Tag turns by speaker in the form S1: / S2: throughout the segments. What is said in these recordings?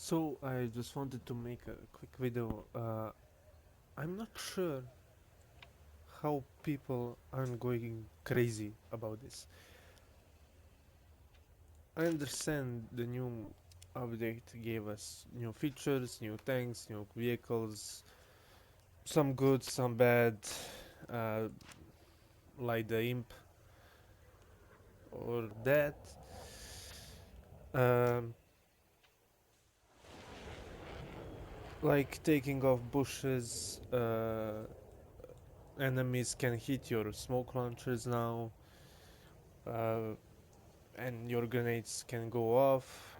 S1: So I just wanted to make a quick video. I'm not sure how people aren't going crazy about this. I understand the new update gave us new features, new tanks, new vehicles, some good, some bad, uh, like the imp or that. Um, like taking off bushes, enemies can hit your smoke launchers now. Uh, and your grenades can go off.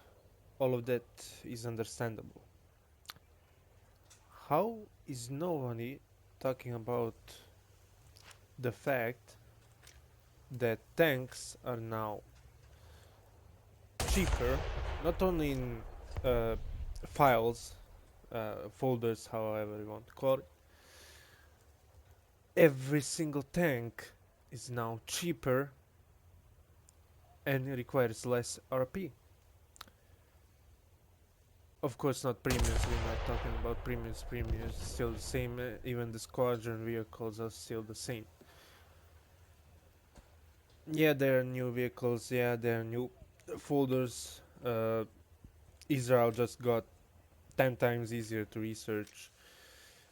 S1: All of that is understandable. How is nobody talking about the fact that tanks are now cheaper, not only in uh, files, folders, however you want to call it. Every single tank is now cheaper and requires less RP. Of course, not premiums. We're not talking about premiums. Premiums still the same. Even the squadron vehicles are still the same. Yeah, there are new vehicles. Yeah, there are new folders. Israel just got 10 times easier to research.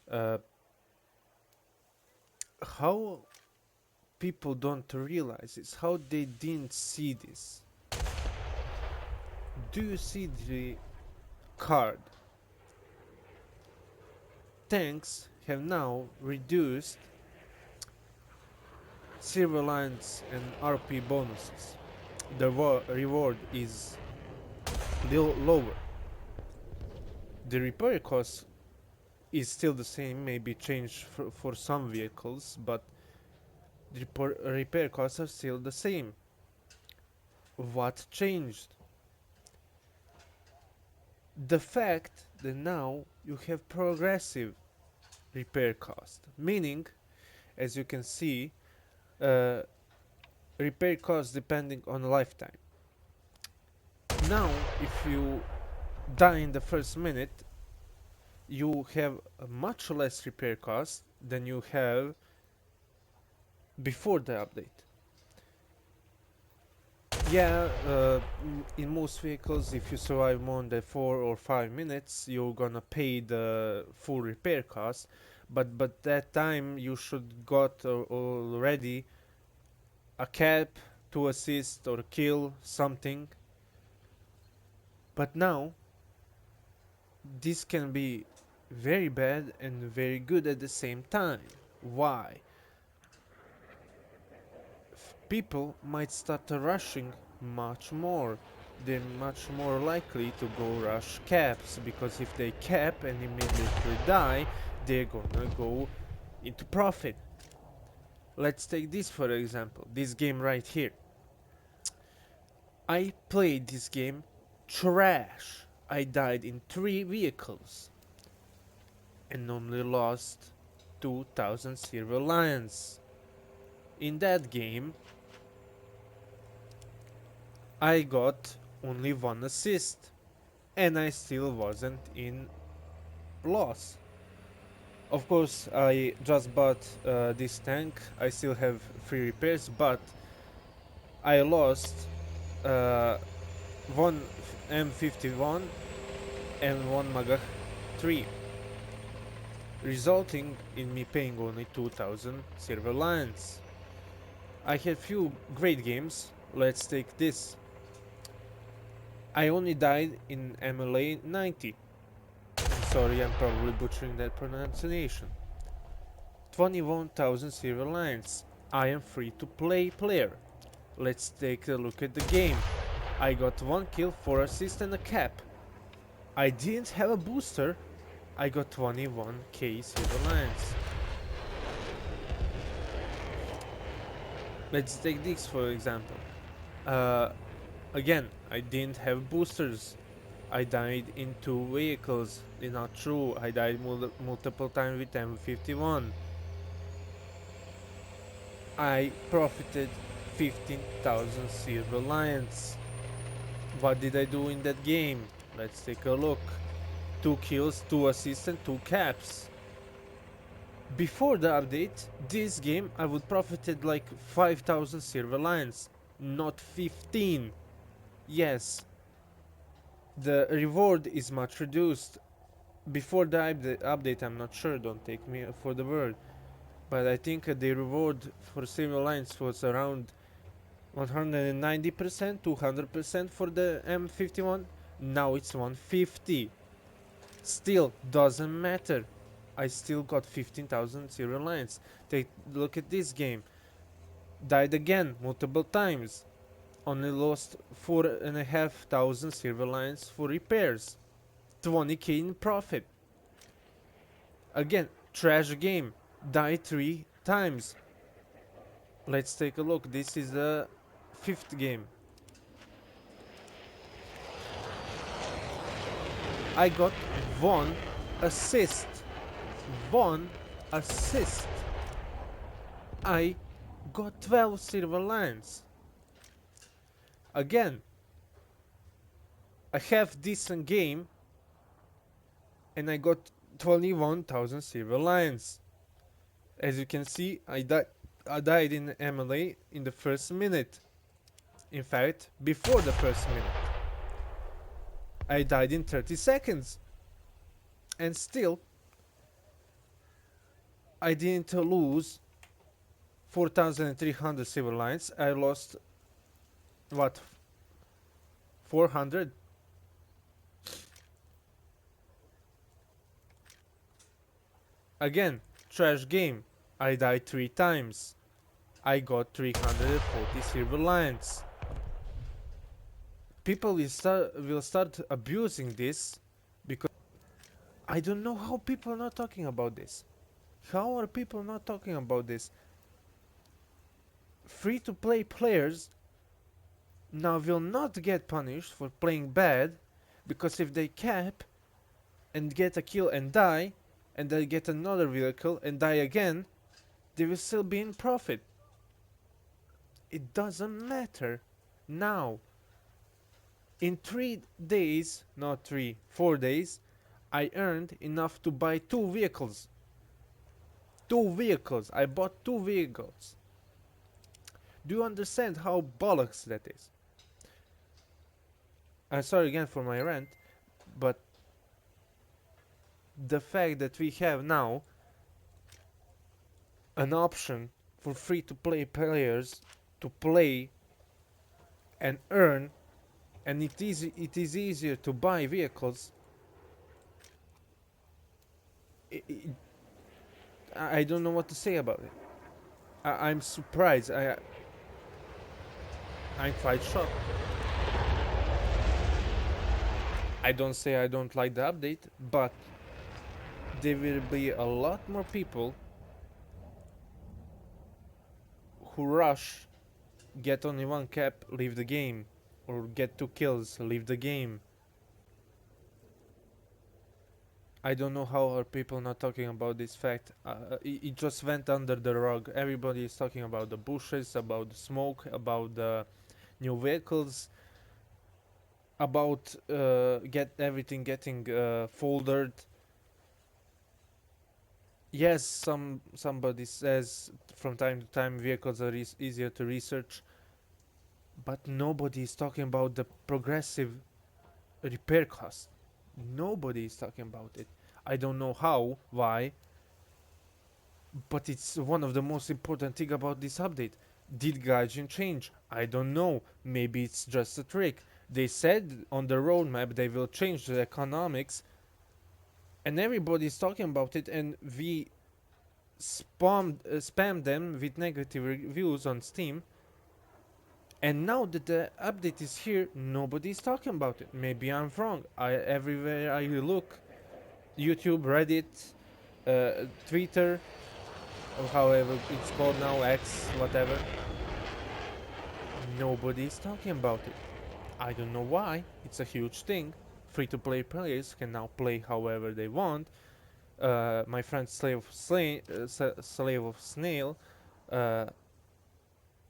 S1: Uh, how people don't realize this? How they didn't see this? Do you see the card? Tanks have now reduced silver lines and RP bonuses. The reward is little lower. The repair cost is still the same, maybe changed for some vehicles, but the repair costs are still the same. What changed? The fact that now you have progressive repair cost, meaning, as you can see, uh, repair cost depending on lifetime. Now, if you die in the first minute, you have a much less repair cost than you have before the update. Yeah, in most vehicles, if you survive more than 4 or 5 minutes, you're gonna pay the full repair cost. But that time you should got already a cap to assist or kill something. But now this can be very bad and very good at the same time. Why? People might start rushing much more. They're much more likely to go rush caps, because if they cap and immediately die, they're gonna go into profit. Let's take this for example, this game right here. I played this game trash. I died in 3 vehicles and only lost 2000 silver lions. In that game, I got only 1 assist and I still wasn't in loss. Of course, I just bought this tank. I still have 3 repairs, but I lost uh, 1 M51 and 1 Magach 3, resulting in me paying only 2000 silver lions. I had few great games. Let's take this. I only died in MLA 90. Sorry, I'm probably butchering that pronunciation. 21,000 silver lions. I am free to play player. Let's take a look at the game. I got 1 kill, 4 assists and a cap. I didn't have a booster. I got 21k silver lions. Let's take this for example. Uh, Again, I didn't have boosters. I died in 2 vehicles. It's not true. I died multiple times with M51. I profited 15,000 silver lions. What did I do in that game? Let's take a look. 2 kills, 2 assists and 2 caps. Before the update, this game I would profited like 5000 silver lions, not 15. Yes, the reward is much reduced. Before the update, I'm not sure, don't take me for the word, but I think the reward for silver lions was around 190%, 200% for the M51. Now it's 150. Still doesn't matter. I still got 15,000 silver lions. Take a look at this game. Died again multiple times. Only lost 4,500 silver lions for repairs. 20k in profit. Again, trash game. Died 3 times. Let's take a look. This is the 5th game. I got 1 assist. 1 assist. I got 12 silver lions. Again, a half decent game and I got 21,000 silver lions. As you can see, I died in MLA in the first minute. In fact, before the first minute. I died in 30 seconds. And still, I didn't lose 4,300 silver lions. I lost, what, 400? Again, trash game. I died 3 times. I got 340 silver lions. People will start abusing this because I don't know how people are not talking about this. How are people not talking about this? Free-to-play players now will not get punished for playing bad, because if they cap and get a kill and die, and they get another vehicle and die again, they will still be in profit. It doesn't matter. Now, in 3 days, not 3, 4 days, I earned enough to buy 2 vehicles. 2 vehicles. I bought 2 vehicles. Do you understand how bollocks that is? I'm sorry again for my rant, but the fact that we have now an option for free-to-play players to play and earn, and it is easier to buy vehicles. I don't know what to say about it. I'm surprised. I'm quite shocked. I don't say I don't like the update, but there will be a lot more people who rush, get only 1 cap, leave the game, or get 2 kills, leave the game. I don't know how are people not talking about this fact. It just went under the rug. Everybody is talking about the bushes, about the smoke, about the new vehicles, about everything getting foldered. Yes, somebody says from time to time vehicles are easier to research, but nobody is talking about the progressive repair cost. Nobody is talking about it. I don't know how, why, but it's one of the most important thing about this update. Did Gaijin change? I don't know. Maybe it's just a trick. They said on the roadmap they will change the economics, and everybody's talking about it, and we spam them with negative reviews on Steam. And now that the update is here, nobody's talking about it. Maybe I'm wrong. Everywhere I look, YouTube, Reddit, Twitter, or however it's called now, X, whatever, nobody's talking about it. I don't know why. It's a huge thing. Free-to-play players can now play however they want. My friend Slave of Snail,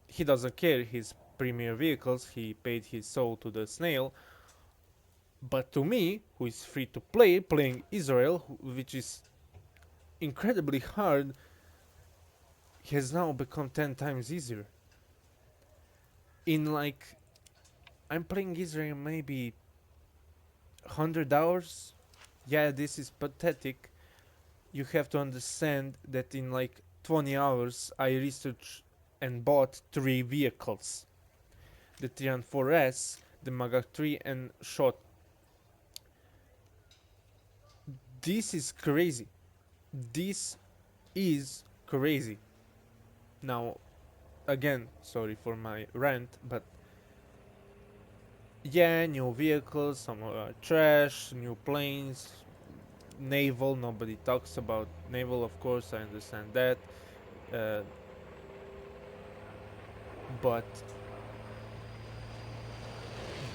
S1: he doesn't care his premier vehicles. He paid his soul to the snail. But to me, who is free to play, playing Israel, which is incredibly hard, has now become 10 times easier. In like, I'm playing Israel maybe 100 hours. Yeah, this is pathetic. You have to understand that in like 20 hours, I researched and bought 3 vehicles: the Trian 4S, the Magak 3, and Shot. This is crazy. This is crazy. Now, again, sorry for my rant, but yeah, new vehicles, some trash, new planes, naval. Nobody talks about naval, of course, I understand that. Uh, but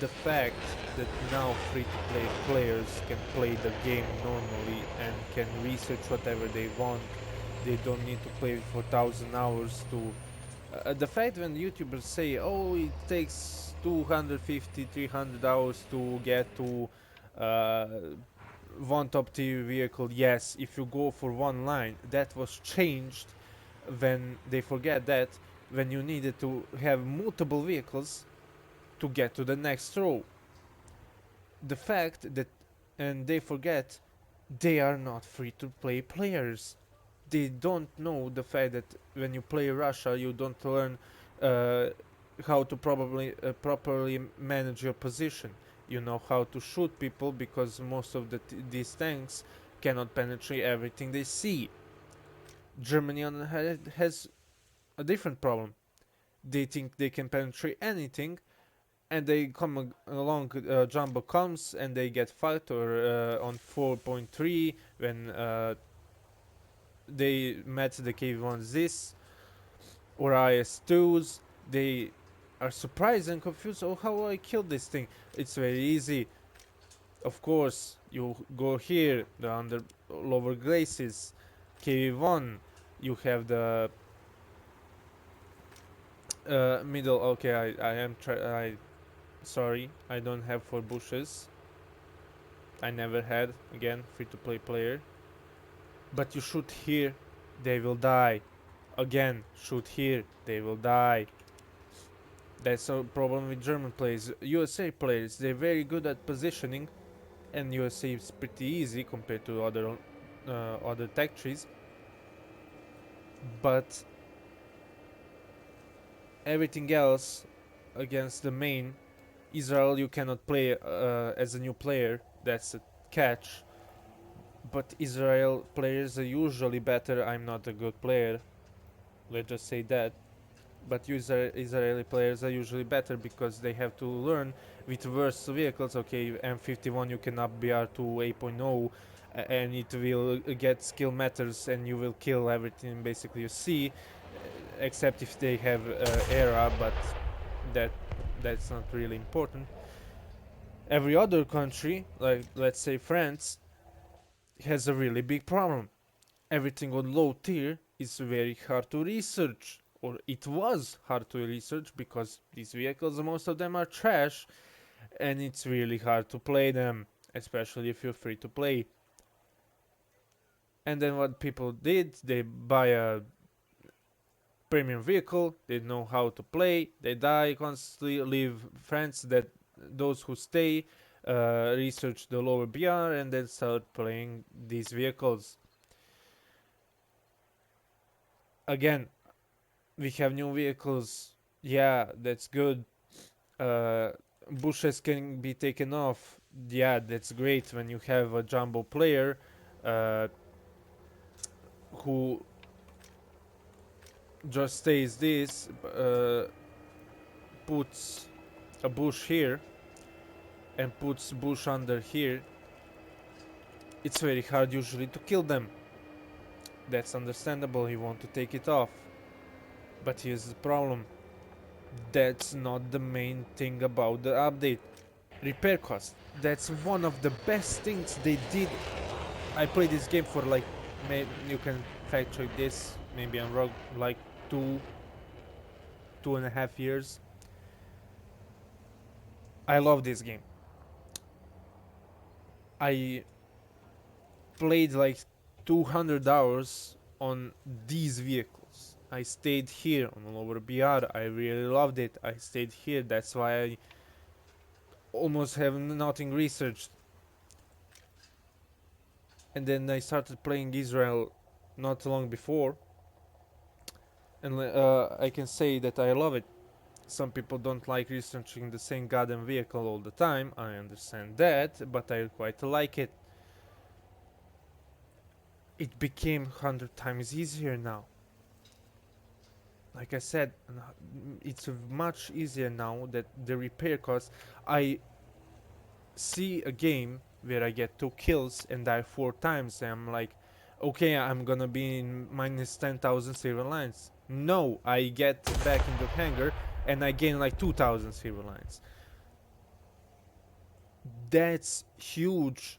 S1: the fact that now free to play players can play the game normally and can research whatever they want, they don't need to play for 1000 hours to. The fact when YouTubers say, oh, it takes 250, 300 hours to get to uh, one top tier vehicle, yes, if you go for one line, that was changed when they forget that when you needed to have multiple vehicles to get to the next row. The fact that, and they forget, they are not free to play players. They don't know the fact that when you play Russia, you don't learn uh, how to probably properly manage your position. You know how to shoot people because most of these tanks cannot penetrate everything they see. Germany on the other hand has a different problem. They think they can penetrate anything, and they come along jumbo comes and they get fucked, or on 4.3 when they met the KV1s this or IS2s, they are surprised and confused. Oh, how I killed this thing? It's very easy. Of course, you go here, the under lower glacis, KV1. You have the middle. Okay, I am I sorry, I don't have 4 bushes. I never had. Again, free to play player. But you shoot here, they will die. Again, shoot here, they will die. That's a problem with German players. USA players, they're very good at positioning, and USA is pretty easy compared to other tech trees. But everything else against the main Israel, you cannot play as a new player. That's a catch. But Israel players are usually better. I'm not a good player. Let's just say that. But Israeli players are usually better because they have to learn with worse vehicles. Okay, M51 you can up BR to 8.0 and it will get skill matters and you will kill everything basically you see, except if they have era, but that that's not really important. Every other country, like let's say France, has a really big problem. Everything on low tier is very hard to research, or it was hard to research because these vehicles, most of them are trash, and it's really hard to play them, especially if you're free to play. And then what people did, they buy a premium vehicle, they know how to play, they die constantly, leave friends that those who stay research the lower BR and then start playing these vehicles. Again, we have new vehicles. Yeah, that's good. Uh, Bushes can be taken off. Yeah, that's great when you have a jumbo player uh, who just stays this, puts a bush here and puts bush under here. It's very hard usually to kill them. That's understandable, you want to take it off. But here's the problem. That's not the main thing about the update. Repair cost. That's one of the best things they did. I played this game for like, you can fact check this, maybe I'm wrong, like 2.5 years. I love this game. I played like 200 hours on these vehicles. I stayed here on Lower BR. I really loved it. I stayed here. That's why I almost have nothing researched. And then I started playing Israel not long before, and I can say that I love it. Some people don't like researching the same goddamn vehicle all the time. I understand that, but I quite like it. It became 100 times easier now. Like I said, it's much easier now that the repair costs. I see a game where I get 2 kills and die 4 times, and I'm like, okay, I'm gonna be in minus 10,000 silver lines. No, I get back into hangar and I gain like 2,000 silver lines. That's huge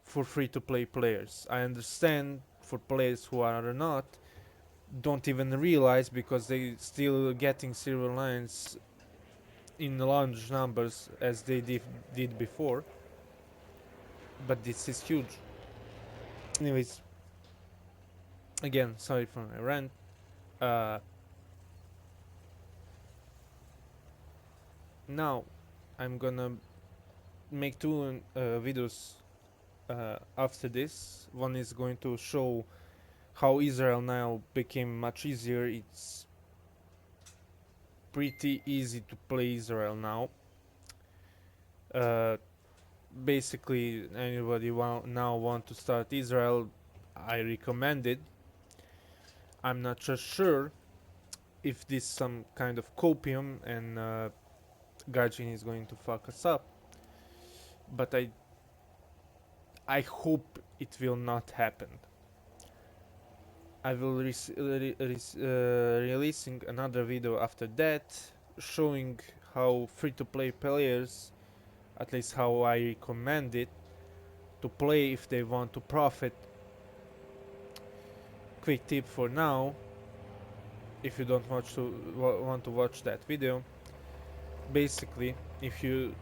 S1: for free to play players. I understand for players who are not, don't even realize because they still getting silver lines in large numbers as they did before, but this is huge. Anyways, again, sorry for my rant. uh, Now I'm gonna make two videos after this. One is going to show how Israel now became much easier. It's pretty easy to play Israel now. uh, Basically anybody now want to start Israel, I recommend it. I'm not just sure if this some kind of copium and Gajin is going to fuck us up, but I hope it will not happen. I will releasing another video after that, showing how free-to-play players, at least how I recommend it, to play if they want to profit. Quick tip for now, if you don't want to watch that video. Basically, if you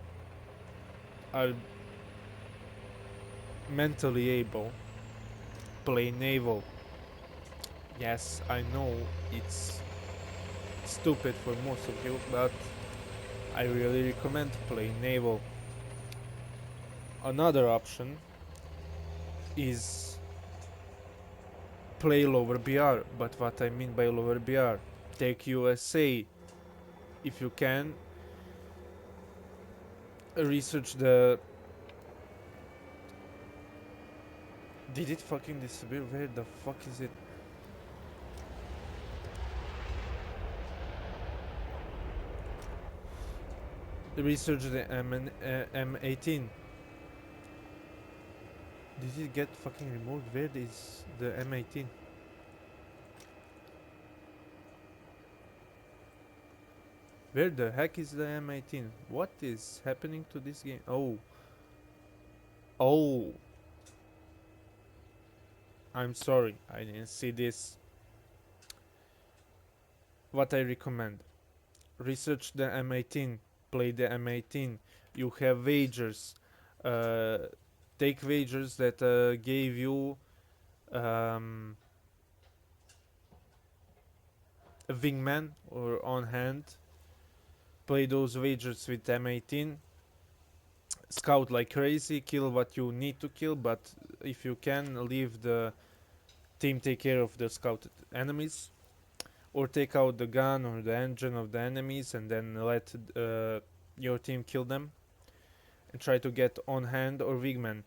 S1: are mentally able, play naval. Yes, I know it's stupid for most of you, but I really recommend playing naval. Another option is play lower BR, but what I mean by lower BR, take USA if you can, research the... Did it fucking disappear? Where the fuck is it? Research the M18. Did it get fucking removed? Where is the M18? Where the heck is the M18? What is happening to this game? Oh. Oh. I'm sorry, I didn't see this. What I recommend. Research the M18. Play the M18. You have wagers. Uh, Take wagers that gave you um, a wingman or on hand. Play those wagers with M18. Scout like crazy. Kill what you need to kill, but if you can, leave the team take care of the scouted enemies, or take out the gun or the engine of the enemies and then let your team kill them and try to get on hand or wingman.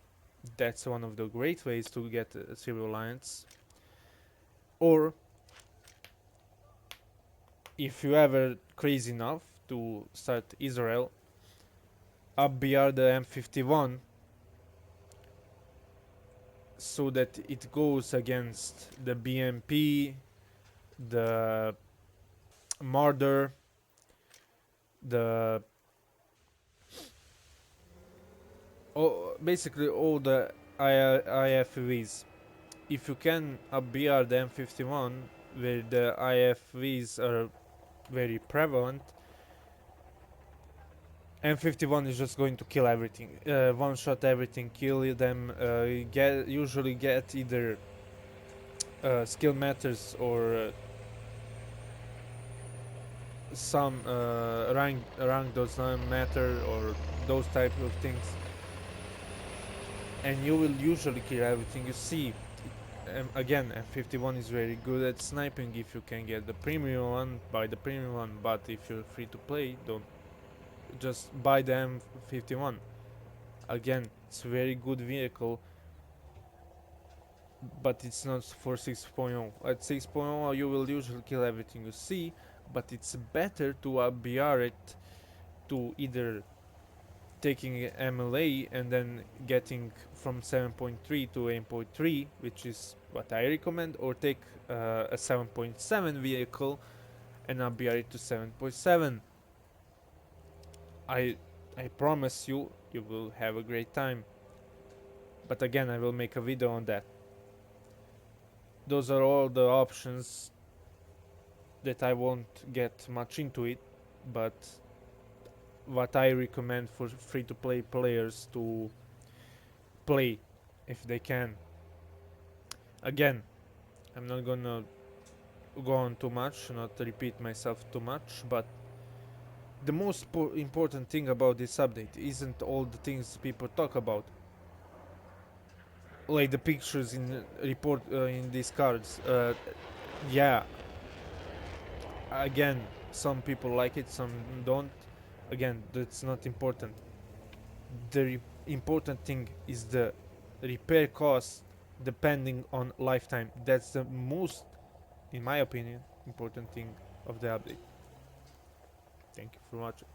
S1: That's one of the great ways to get Civil Alliance. Or if you ever crazy enough to start Israel, up BR the M51 so that it goes against the BMP, the Marder, the basically all the IFVs. If you can upBR the M51 where the IFVs are very prevalent, M51 is just going to kill everything, one shot everything, kill them, usually get either skill matters or some rank does not matter, or those type of things, and you will usually kill everything you see. Again, M51 is very good at sniping if you can get the premium one, buy the premium one, but if you're free to play, don't just buy the M51. Again, it's a very good vehicle, but it's not for 6.0. At 6.0 you will usually kill everything you see, but it's better to BR it, to either taking MLA and then getting from 7.3 to 8.3, which is what I recommend, or take a 7.7 vehicle and BR it to 7.7. I I promise you, you will have a great time. But again, I will make a video on that. Those are all the options that I won't get much into it, but what I recommend for free to play players to play if they can. Again, I'm not gonna go on too much, not repeat myself too much, but the most important thing about this update isn't all the things people talk about, like the pictures in report in these cards. Yeah, again, some people like it, some don't. Again, that's not important. The important thing is the repair cost depending on lifetime. That's the most, in my opinion, important thing of the update. Thank you for watching.